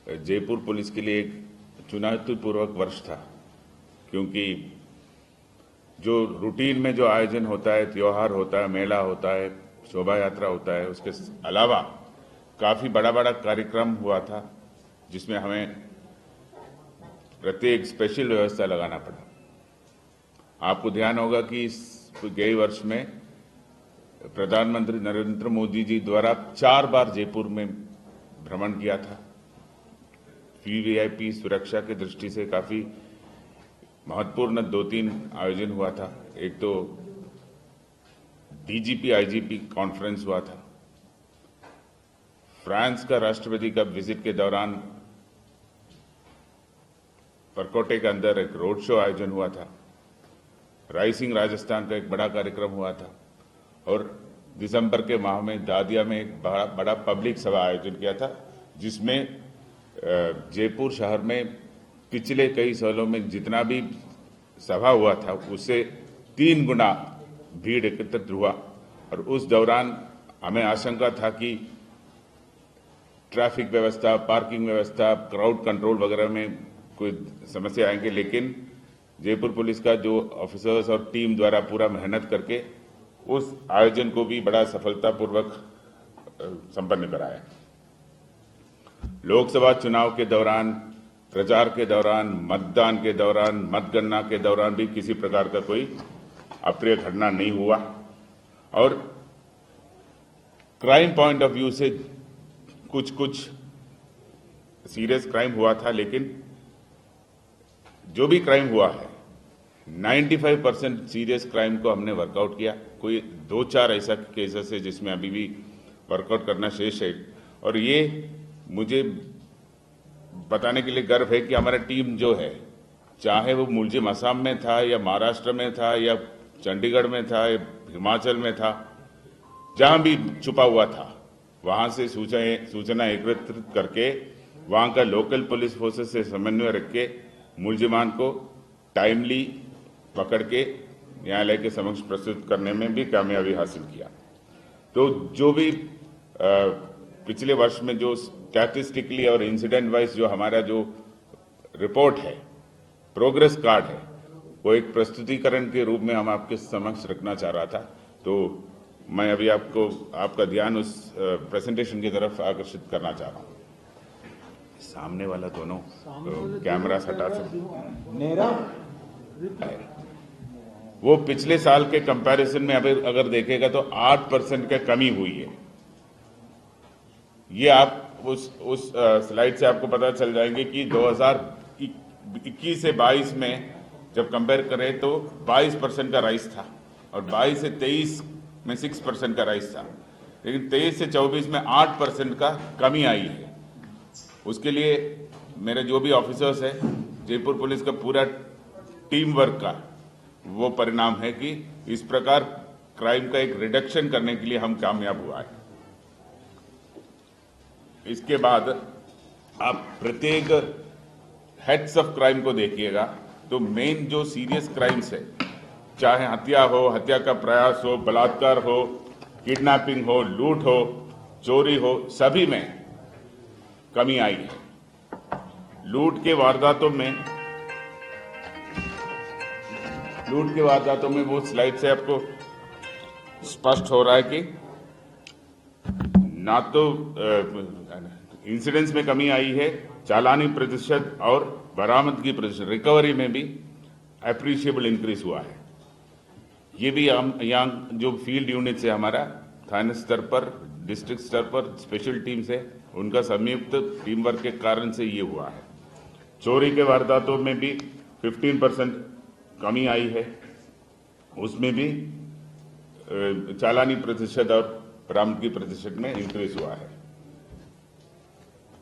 Jaipur police के लिए एक चुनौतीपूर्वक वर्ष था, क्योंकि जो रूटीन में जो आयोजन होता है, त्योहार होता है, मेला होता है, शोभा यात्रा होता है, उसके अलावा काफ़ी बड़ा बड़ा कार्यक्रम हुआ था, जिसमें हमें प्रत्येक स्पेशल व्यवस्था लगाना पड़ा। आपको ध्यान होगा कि इस गए वर्ष में प्रधानमंत्री नरेंद्र मोदी जी द्वारा 4 बार जयपुर में भ्रमण किया था। वीवीआईपी सुरक्षा की दृष्टि से काफी महत्वपूर्ण 2-3 आयोजन हुआ था। एक तो डीजीपी आईजीपी कॉन्फ्रेंस हुआ था। फ्रांस का राष्ट्रपति का विजिट के दौरान परकोटे के अंदर एक रोड शो आयोजन हुआ था। रायसिंग राजस्थान का एक बड़ा कार्यक्रम हुआ था, और दिसंबर के माह में दादिया में एक बड़ा पब्लिक सभा आयोजन किया था, जिसमें जयपुर शहर में पिछले कई सालों में जितना भी सभा हुआ था उससे 3 गुना भीड़ एकत्रित हुआ। और उस दौरान हमें आशंका था कि ट्रैफिक व्यवस्था, पार्किंग व्यवस्था, क्राउड कंट्रोल वगैरह में कोई समस्या आएंगे, लेकिन जयपुर पुलिस का जो ऑफिसर्स और टीम द्वारा पूरा मेहनत करके उस आयोजन को भी बड़ा सफलतापूर्वक संपन्न कराया। लोकसभा चुनाव के दौरान, प्रचार के दौरान, मतदान के दौरान, मतगणना के दौरान भी किसी प्रकार का कोई अप्रिय घटना नहीं हुआ। और क्राइम पॉइंट ऑफ व्यू से कुछ सीरियस क्राइम हुआ था, लेकिन जो भी क्राइम हुआ है 95% सीरियस क्राइम को हमने वर्कआउट किया। कोई 2-4 ऐसा केसेस है जिसमें अभी भी वर्कआउट करना शेष है। और ये मुझे बताने के लिए गर्व है कि हमारा टीम जो है, चाहे वो मुलजिम असम में था या महाराष्ट्र में था या चंडीगढ़ में था या हिमाचल में था, जहां भी छुपा हुआ था वहां से सूचना एकत्रित करके वहां का लोकल पुलिस फोर्सेस से समन्वय रख के मुलजिमान को टाइमली पकड़ के न्यायालय के समक्ष प्रस्तुत करने में भी कामयाबी हासिल किया। तो जो भी पिछले वर्ष में जो स्टैटिस्टिकली और इंसिडेंट वाइज जो हमारा जो रिपोर्ट है, प्रोग्रेस कार्ड है, वो एक प्रस्तुतिकरण के रूप में हम आपके समक्ष रखना चाह रहा था। तो मैं अभी आपका ध्यान उस प्रेजेंटेशन की तरफ आकर्षित करना चाह रहा हूँ। सामने वाला दोनों कैमरा हटा सकते, वो पिछले साल के कंपैरिजन में अगर देखेगा तो 8% का कमी हुई है। ये आप उस स्लाइड से आपको पता चल जाएंगे कि 2021 से 22 में जब कंपेयर करें तो 22% का राइज था, और 22 से 23 में 6% का राइज था, लेकिन 23 से 24 में 8% का कमी आई है। उसके लिए मेरे जो भी ऑफिसर्स हैं, जयपुर पुलिस का पूरा टीम वर्क का वो परिणाम है कि इस प्रकार क्राइम का एक रिडक्शन करने के लिए हम कामयाब हुआ है। इसके बाद आप प्रत्येक हेड्स ऑफ क्राइम को देखिएगा तो मेन जो सीरियस क्राइम्स है, चाहे हत्या हो, हत्या का प्रयास हो, बलात्कार हो, किडनैपिंग हो, लूट हो, चोरी हो, सभी में कमी आई है। लूट के वारदातों में वो स्लाइड से आपको स्पष्ट हो रहा है कि ना तो इंसिडेंट्स में कमी आई है, चालानी प्रतिशत और बरामदगी प्रतिशत, रिकवरी में भी अप्रिशिएबल इंक्रीज हुआ है। ये भी हम यहाँ जो फील्ड यूनिट है हमारा, थाना स्तर पर, डिस्ट्रिक्ट स्तर पर स्पेशल टीम्स है, उनका संयुक्त टीम वर्क के कारण से ये हुआ है। चोरी के वारदातों में भी 15% कमी आई है, उसमें भी चालानी प्रतिशत और बरामदगी प्रतिशत में इंक्रीज हुआ है।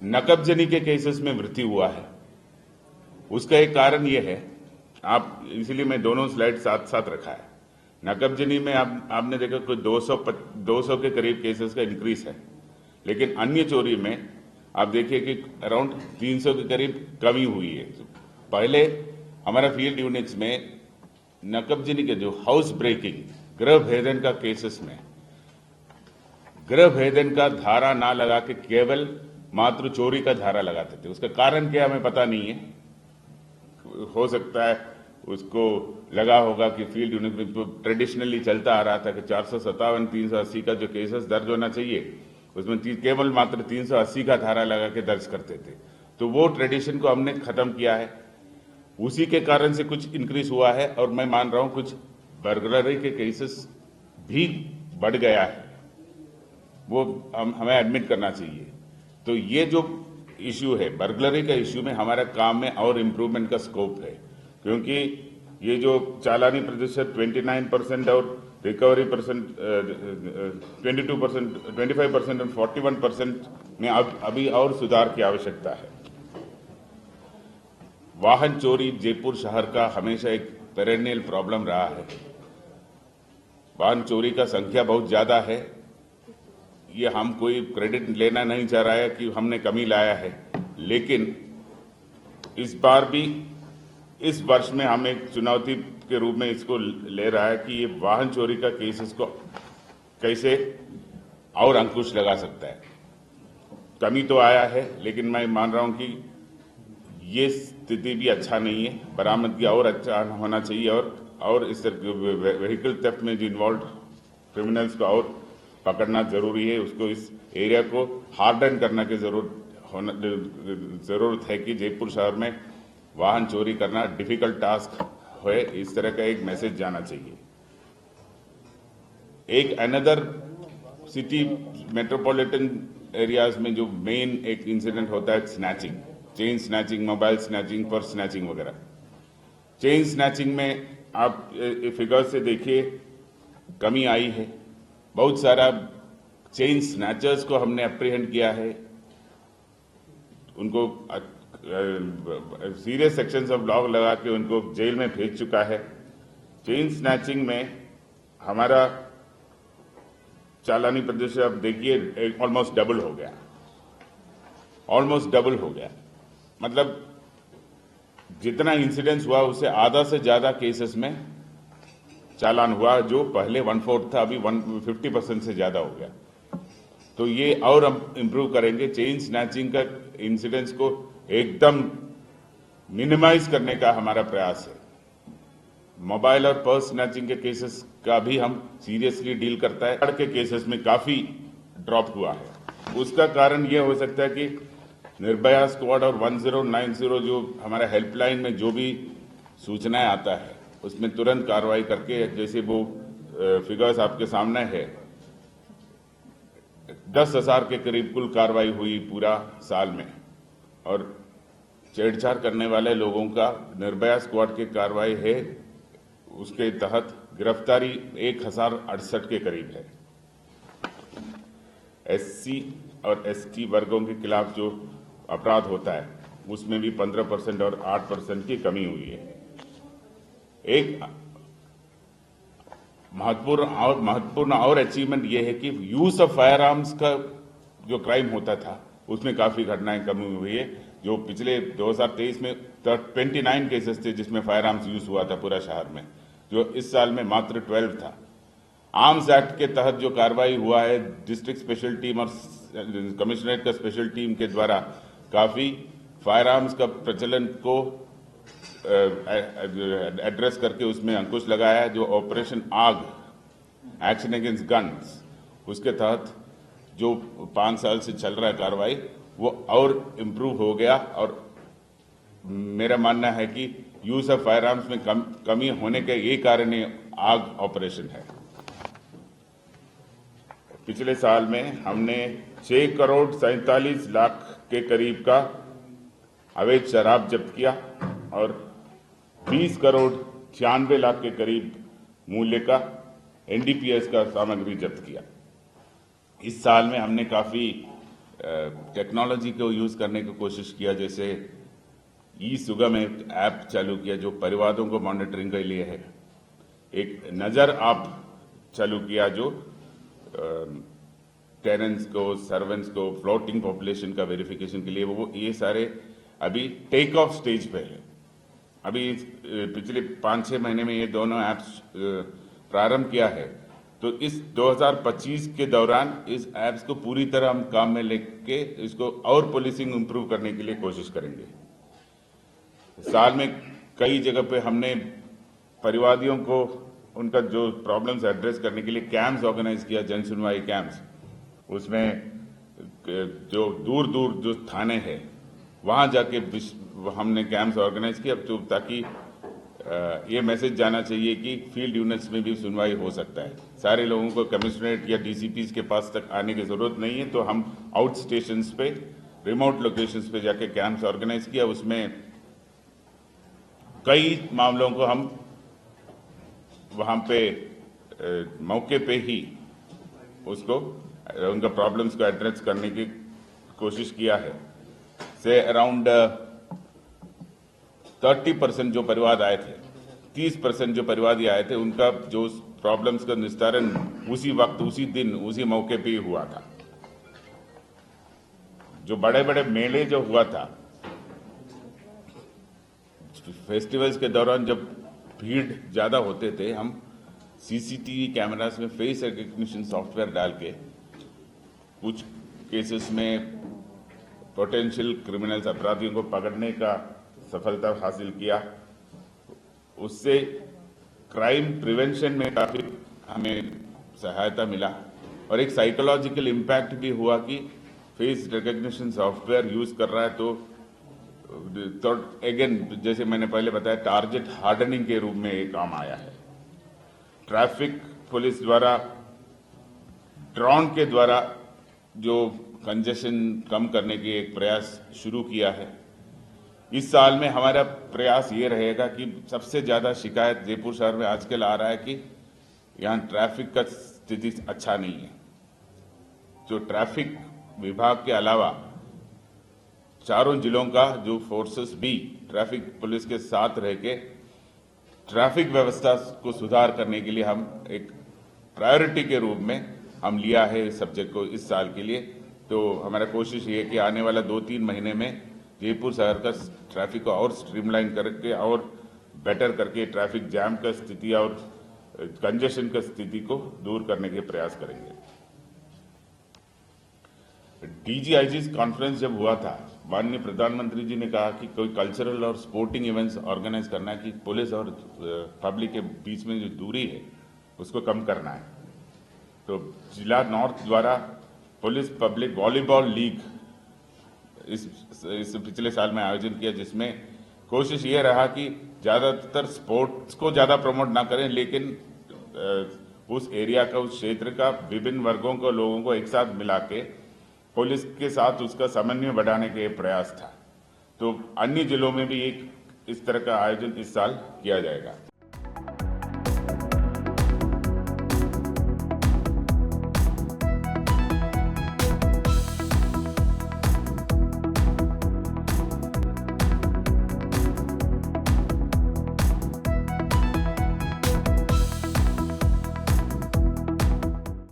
नकबजनी के केसेस में वृद्धि हुआ है। उसका एक कारण यह है, आप इसलिए मैं दोनों स्लाइड साथ साथ रखा है। नकबजनी में आपने देखा कोई 200 के करीब केसेस का इंक्रीज है, लेकिन अन्य चोरी में आप देखिए कि अराउंड 300 के करीब कमी हुई है। पहले हमारा फील्ड यूनिट्स में नकबजनी के जो हाउस ब्रेकिंग, गृह भेदन का केसेस में गृह भेदन का धारा ना लगा के केवल मात्र चोरी का धारा लगाते थे। उसका कारण क्या हमें पता नहीं है, हो सकता है उसको लगा होगा कि फील्ड यूनिट ट्रेडिशनली चलता आ रहा था कि 457 380 का जो केसेस दर्ज होना चाहिए उसमें केवल मात्र 380 का धारा लगा के दर्ज करते थे। तो वो ट्रेडिशन को हमने खत्म किया है, उसी के कारण से कुछ इंक्रीज हुआ है। और मैं मान रहा हूं कुछ बर्गलरी के केसेस भी बढ़ गया है, वो हमें एडमिट करना चाहिए। तो ये जो इश्यू है बर्गलरी का इश्यू में हमारे काम में और इम्प्रूवमेंट का स्कोप है, क्योंकि ये जो चालानी प्रतिशत 29% और रिकवरी परसेंट 22%, 25% और 41% में अभी और सुधार की आवश्यकता है। वाहन चोरी जयपुर शहर का हमेशा एक पेरेनियल प्रॉब्लम रहा है। वाहन चोरी का संख्या बहुत ज्यादा है, ये हम कोई क्रेडिट लेना नहीं चाह रहा है कि हमने कमी लाया है, लेकिन इस बार भी इस वर्ष में हम एक चुनौती के रूप में इसको ले रहा है कि ये वाहन चोरी का केसेस को कैसे और अंकुश लगा सकता है। कमी तो आया है, लेकिन मैं मान रहा हूं कि ये स्थिति भी अच्छा नहीं है, बरामदगी और अच्छा होना चाहिए और इस व्हीकल थेफ्ट में जो इन्वॉल्व क्रिमिनल्स को और पकड़ना जरूरी है। उसको इस एरिया को हार्डन करने की जरूरत है कि जयपुर शहर में वाहन चोरी करना डिफिकल्ट टास्क है, इस तरह का एक मैसेज जाना चाहिए। एक अनदर सिटी मेट्रोपॉलिटन एरियाज में जो मेन एक इंसिडेंट होता है snatching, chain snatching, mobile snatching, purse snatching वगैरह। चेन स्नैचिंग में आप फिगर से देखिए कमी आई है, बहुत सारा चेन स्नैचर्स को हमने अप्रीहेंड किया है, उनको सीरियस सेक्शंस ऑफ लॉ लगा के उनको जेल में भेज चुका है। चेन स्नैचिंग में हमारा चालानी प्रतिशत आप देखिए ऑलमोस्ट डबल हो गया, ऑलमोस्ट डबल हो गया। मतलब जितना इंसिडेंस हुआ उससे आधा से ज्यादा केसेस में चालान हुआ, जो पहले 1/4 था, अभी 50% से ज्यादा हो गया। तो ये और हम इंप्रूव करेंगे। चेन स्नैचिंग का इंसिडेंस को एकदम मिनिमाइज करने का हमारा प्रयास है। मोबाइल और पर्स स्नैचिंग के केसेस का भी हम सीरियसली डील करता है, के केसेस में काफी ड्रॉप हुआ है। उसका कारण यह हो सकता है कि निर्भया स्क्वाड और 1090 जो हमारा हेल्पलाइन में जो भी सूचनाएं आता है उसमें तुरंत कार्रवाई करके, जैसे वो फिगर्स आपके सामने है, 10,000 के करीब कुल कार्रवाई हुई पूरा साल में, और छेड़छाड़ करने वाले लोगों का निर्भया स्क्वाड की कार्रवाई है, उसके तहत गिरफ्तारी 1068 के करीब है। एससी और एसटी वर्गों के खिलाफ जो अपराध होता है उसमें भी 15% और 8% की कमी हुई है। एक महत्वपूर्ण और अचीवमेंट यह है कि यूज ऑफ फायर आर्म्स का जो क्राइम होता था उसमें काफी घटनाएं कमी हुई है। जो पिछले 2023 में 29 केसेस थे जिसमें फायर आर्म्स यूज हुआ था पूरा शहर में, जो इस साल में मात्र 12 था। आर्म्स एक्ट के तहत जो कार्रवाई हुआ है, डिस्ट्रिक्ट स्पेशल टीम और कमिश्नरेट का स्पेशल टीम के द्वारा काफी फायर आर्म्स का प्रचलन को एड्रेस करके उसमें अंकुश लगाया है। जो ऑपरेशन आग, एक्शन अगेंस्ट गन्स, उसके तहत जो 5 साल से चल रहा है कार्रवाई, वो और इम्प्रूव हो गया। और मेरा मानना है कि यूज ऑफ फायर आर्म्स में कमी होने का ये कारण आग ऑपरेशन है। पिछले साल में हमने 6 करोड़ 47 लाख के करीब का अवैध शराब जब्त किया और 20 करोड़ 96 लाख के करीब मूल्य का एनडीपीएस का सामग्री जब्त किया। इस साल में हमने काफी टेक्नोलॉजी को यूज करने की कोशिश किया, जैसे ई-सुगम ऐप चालू किया जो परिवारों को मॉनिटरिंग के लिए है। एक नजर आप चालू किया जो टेनेंट्स को, सर्वेंट्स को, फ्लोटिंग पॉपुलेशन का वेरिफिकेशन के लिए, वो ये सारे अभी टेक ऑफ स्टेज पे है। अभी पिछले 5-6 महीने में ये दोनों ऐप्स प्रारंभ किया है, तो इस 2025 के दौरान इस ऐप्स को पूरी तरह हम काम में लेके इसको और पुलिसिंग इंप्रूव करने के लिए कोशिश करेंगे। साल में कई जगह पे हमने परिवादियों को उनका जो प्रॉब्लम्स एड्रेस करने के लिए कैंप्स ऑर्गेनाइज किया, जन सुनवाई कैंप्स। उसमें जो दूर दूर जो थाने हैं वहां जाके हमने कैंप्स ऑर्गेनाइज किया, तो ताकि ये मैसेज जाना चाहिए कि फील्ड यूनिट्स में भी सुनवाई हो सकता है। सारे लोगों को कमिश्नरेट या डीसीपीज के पास तक आने की जरूरत नहीं है, तो हम आउट स्टेशंस पे, रिमोट लोकेशंस पे जाके कैंप्स ऑर्गेनाइज किया। उसमें कई मामलों को हम वहां पे मौके पे ही उसको उनका प्रॉब्लम्स को एड्रेस करने की कोशिश किया है। से अराउंड 30% जो परिवाद आए थे, 30% जो परिवादी आए थे, उनका जो प्रॉब्लम्स का निस्तारण उसी वक्त, उसी दिन, उसी मौके पे ही हुआ था। जो बड़े बड़े मेले जो हुआ था, फेस्टिवल्स के दौरान जब भीड़ ज्यादा होते थे, हम सीसीटीवी कैमरास में फेस रिकग्निशन सॉफ्टवेयर डाल के कुछ केसेस में पोटेंशियल क्रिमिनल्स, अपराधियों को पकड़ने का सफलता हासिल किया। उससे क्राइम प्रिवेंशन में काफी हमें सहायता मिला और एक साइकोलॉजिकल इम्पैक्ट भी हुआ कि फेस रिकग्निशन सॉफ्टवेयर यूज कर रहा है तो अगेन, जैसे मैंने पहले बताया, टारगेट हार्डनिंग के रूप में एक काम आया है। ट्रैफिक पुलिस द्वारा ड्रोन के द्वारा जो कंजेशन कम करने की एक प्रयास शुरू किया है। इस साल में हमारा प्रयास ये रहेगा कि सबसे ज्यादा शिकायत जयपुर शहर में आजकल आ रहा है कि यहाँ ट्रैफिक का स्थिति अच्छा नहीं है। जो ट्रैफिक विभाग के अलावा चारों जिलों का जो फोर्सेस भी ट्रैफिक पुलिस के साथ रह के ट्रैफिक व्यवस्था को सुधार करने के लिए हम एक प्रायोरिटी के रूप में हम लिया है इस सब्जेक्ट को इस साल के लिए। तो हमारा कोशिश ये है कि आने वाला 2-3 महीने में जयपुर शहर का ट्रैफिक को और स्ट्रीमलाइन करके और बेटर करके ट्रैफिक जैम का स्थिति और कंजेशन का स्थिति को दूर करने के प्रयास करेंगे। डीजीआईजी कॉन्फ्रेंस जब हुआ था, माननीय प्रधानमंत्री जी ने कहा कि कोई कल्चरल और स्पोर्टिंग इवेंट्स ऑर्गेनाइज करना है कि पुलिस और पब्लिक के बीच में जो दूरी है उसको कम करना है। तो जिला नॉर्थ द्वारा पुलिस पब्लिक वॉलीबॉल लीग इस पिछले साल में आयोजन किया, जिसमें कोशिश ये रहा कि ज्यादातर स्पोर्ट्स को ज्यादा प्रमोट ना करें, लेकिन उस एरिया का, उस क्षेत्र का विभिन्न वर्गों को, लोगों को एक साथ मिला के पुलिस के साथ उसका समन्वय बढ़ाने का प्रयास था। तो अन्य जिलों में भी एक इस तरह का आयोजन इस साल किया जाएगा।